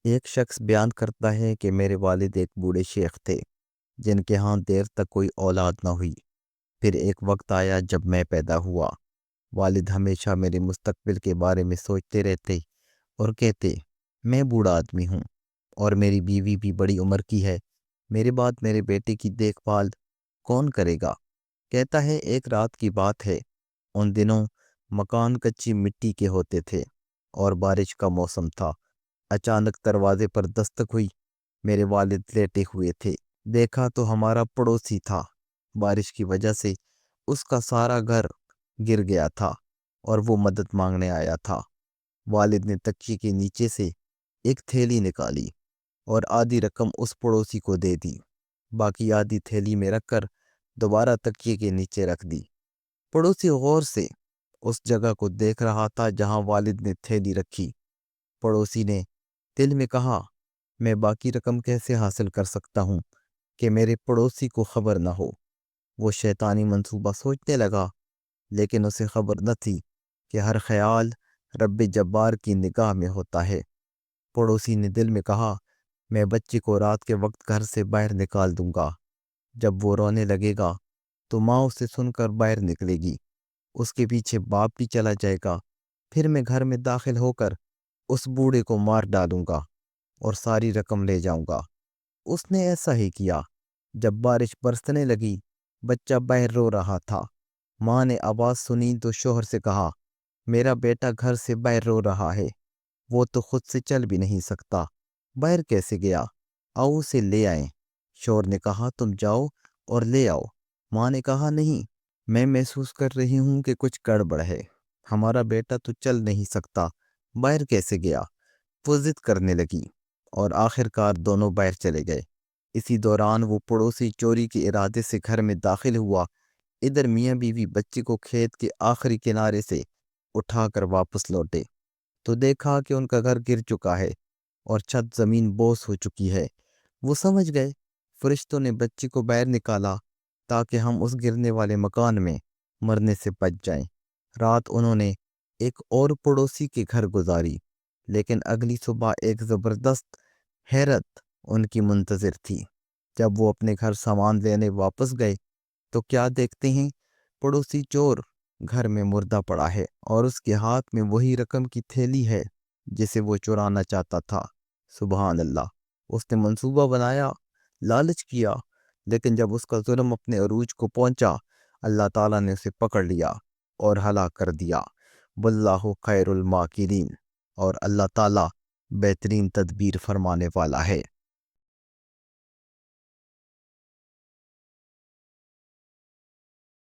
ایک شخص بیان کرتا ہے کہ میرے والد ایک بوڑھے شیخ تھے جن کے ہاں دیر تک کوئی اولاد نہ ہوئی۔ پھر ایک وقت آیا جب میں پیدا ہوا۔ والد ہمیشہ میرے مستقبل کے بارے میں سوچتے رہتے اور کہتے، میں بوڑھا آدمی ہوں اور میری بیوی بھی بڑی عمر کی ہے، میرے بعد میرے بیٹے کی دیکھ بھال کون کرے گا؟ کہتا ہے ایک رات کی بات ہے، ان دنوں مکان کچی مٹی کے ہوتے تھے اور بارش کا موسم تھا۔ اچانک دروازے پر دستک ہوئی۔ میرے والد لیٹے ہوئے تھے۔ دیکھا تو ہمارا پڑوسی تھا۔ بارش کی وجہ سے اس کا سارا گھر گر گیا تھا اور وہ مدد مانگنے آیا تھا۔ والد نے تکیے کے نیچے سے ایک تھیلی نکالی اور آدھی رقم اس پڑوسی کو دے دی، باقی آدھی تھیلی میں رکھ کر دوبارہ تکیے کے نیچے رکھ دی۔ پڑوسی غور سے اس جگہ کو دیکھ رہا تھا جہاں والد نے تھیلی رکھی۔ پڑوسی نے دل میں کہا، میں باقی رقم کیسے حاصل کر سکتا ہوں کہ میرے پڑوسی کو خبر نہ ہو؟ وہ شیطانی منصوبہ سوچنے لگا، لیکن اسے خبر نہ تھی کہ ہر خیال رب جبار کی نگاہ میں ہوتا ہے۔ پڑوسی نے دل میں کہا، میں بچے کو رات کے وقت گھر سے باہر نکال دوں گا۔ جب وہ رونے لگے گا تو ماں اسے سن کر باہر نکلے گی، اس کے پیچھے باپ بھی چلا جائے گا، پھر میں گھر میں داخل ہو کر اس بوڑھے کو مار ڈالوں گا اور ساری رقم لے جاؤں گا۔ اس نے ایسا ہی کیا۔ جب بارش برسنے لگی، بچہ باہر رو رہا تھا۔ ماں نے آواز سنی تو شوہر سے کہا، میرا بیٹا گھر سے باہر رو رہا ہے، وہ تو خود سے چل بھی نہیں سکتا، باہر کیسے گیا؟ آؤ اسے لے آئیں۔ شوہر نے کہا، تم جاؤ اور لے آؤ۔ ماں نے کہا، نہیں، میں محسوس کر رہی ہوں کہ کچھ گڑبڑ ہے، ہمارا بیٹا تو چل نہیں سکتا، باہر کیسے گیا؟ وہ ضد کرنے لگی اور آخر کار دونوں باہر چلے گئے۔ اسی دوران وہ پڑوسی چوری کے ارادے سے گھر میں داخل ہوا۔ ادھر میاں بیوی بچے کو کھیت کے آخری کنارے سے اٹھا کر واپس لوٹے تو دیکھا کہ ان کا گھر گر چکا ہے اور چھت زمین بوس ہو چکی ہے۔ وہ سمجھ گئے فرشتوں نے بچے کو باہر نکالا تاکہ ہم اس گرنے والے مکان میں مرنے سے بچ جائیں۔ رات انہوں نے ایک اور پڑوسی کے گھر گزاری، لیکن اگلی صبح ایک زبردست حیرت ان کی منتظر تھی۔ جب وہ اپنے گھر سامان لینے واپس گئے تو کیا دیکھتے ہیں، پڑوسی چور گھر میں مردہ پڑا ہے اور اس کے ہاتھ میں وہی رقم کی تھیلی ہے جسے وہ چرانا چاہتا تھا۔ سبحان اللہ! اس نے منصوبہ بنایا، لالچ کیا، لیکن جب اس کا ظلم اپنے عروج کو پہنچا، اللہ تعالیٰ نے اسے پکڑ لیا اور ہلاک کر دیا۔ واللہ خیر الماکرین، اور اللہ تعالیٰ بہترین تدبیر فرمانے والا ہے۔